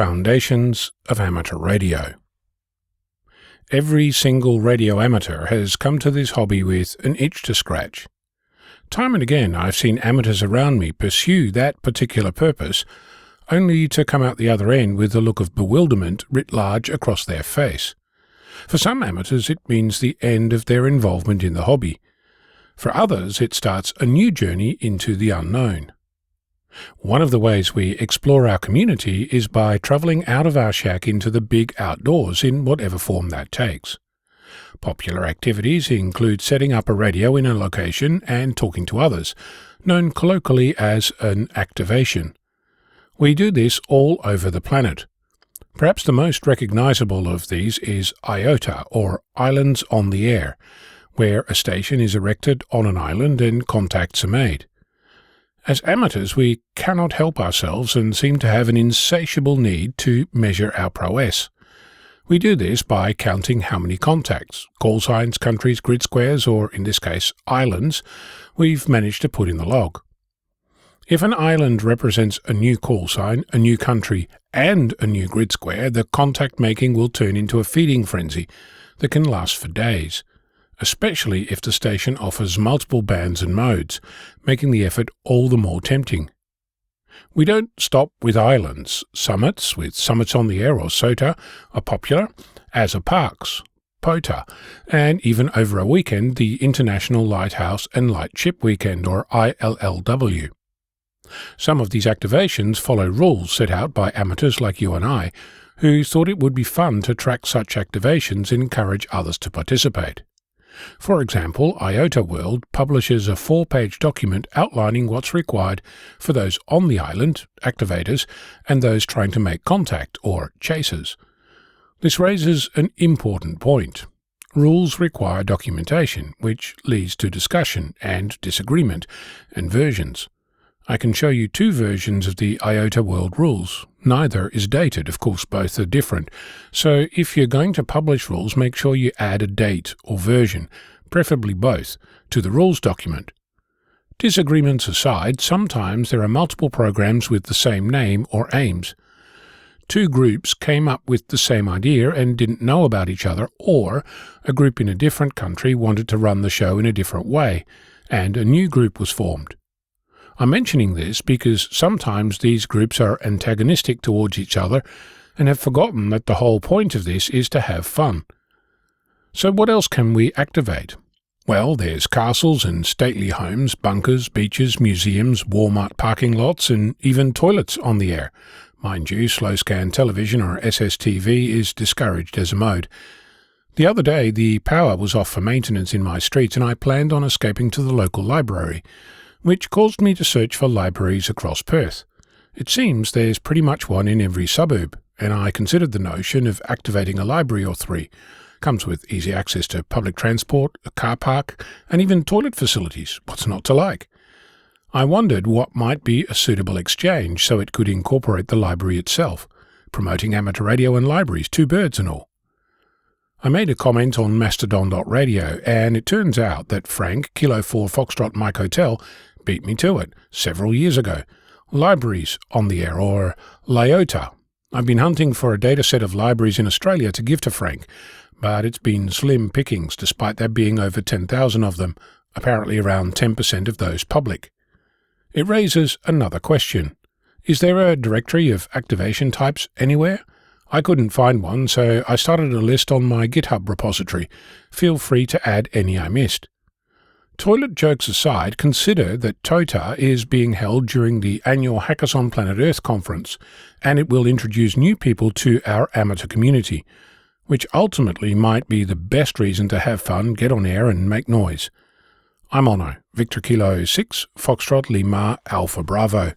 Foundations of Amateur Radio. Every single radio amateur has come to this hobby with an itch to scratch. Time and again I've seen amateurs around me pursue that particular purpose, only to come out the other end with a look of bewilderment writ large across their face. For some amateurs it means the end of their involvement in the hobby. For others it starts a new journey into the unknown. One of the ways we explore our community is by travelling out of our shack into the big outdoors in whatever form that takes. Popular activities include setting up a radio in a location and talking to others, known colloquially as an activation. We do this all over the planet. Perhaps the most recognisable of these is IOTA, or Islands on the Air, where a station is erected on an island and contacts are made. As amateurs, we cannot help ourselves and seem to have an insatiable need to measure our prowess. We do this by counting how many contacts, callsigns, countries, grid squares, or in this case, islands, we've managed to put in the log. If an island represents a new callsign, a new country, and a new grid square, the contact making will turn into a feeding frenzy that can last for days, especially if the station offers multiple bands and modes, making the effort all the more tempting. We don't stop with islands. Summits, with Summits on the Air or SOTA, are popular, as are parks, POTA, and even over a weekend, the International Lighthouse and Light Ship Weekend, or ILLW. Some of these activations follow rules set out by amateurs like you and I, who thought it would be fun to track such activations and encourage others to participate. For example, IOTA World publishes a 4-page document outlining what's required for those on the island, activators, and those trying to make contact, or chasers. This raises an important point. Rules require documentation, which leads to discussion and disagreement, and versions. I can show you 2 versions of the IOTA World rules. Neither is dated, of course both are different, so if you're going to publish rules, make sure you add a date or version, preferably both, to the rules document. Disagreements aside, sometimes there are multiple programs with the same name or aims. 2 groups came up with the same idea and didn't know about each other, or a group in a different country wanted to run the show in a different way, and a new group was formed. I'm mentioning this because sometimes these groups are antagonistic towards each other and have forgotten that the whole point of this is to have fun. So what else can we activate? Well, there's castles and stately homes, bunkers, beaches, museums, Walmart parking lots, and even toilets on the air. Mind you, slow-scan television or SSTV is discouraged as a mode. The other day the power was off for maintenance in my street and I planned on escaping to the local library, which caused me to search for libraries across Perth. It seems there's pretty much one in every suburb, and I considered the notion of activating a library or 3. Comes with easy access to public transport, a car park, and even toilet facilities. What's not to like? I wondered what might be a suitable exchange so it could incorporate the library itself, promoting amateur radio and libraries, 2 birds and all. I made a comment on mastodon.radio, and it turns out that Frank, Kilo 4 Foxtrot Mike Hotel, beat me to it several years ago. Libraries on the Air, or IOTA. I've been hunting for a data set of libraries in Australia to give to Frank, but it's been slim pickings despite there being over 10,000 of them, apparently around 10% of those public. It raises another question. Is there a directory of activation types anywhere? I couldn't find one, so I started a list on my GitHub repository. Feel free to add any I missed. Toilet jokes aside, consider that TOTA is being held during the annual Hackers on Planet Earth conference, and it will introduce new people to our amateur community, which ultimately might be the best reason to have fun, get on air and make noise. I'm Ono, Victor Kilo 6, Foxtrot Lima Alpha Bravo.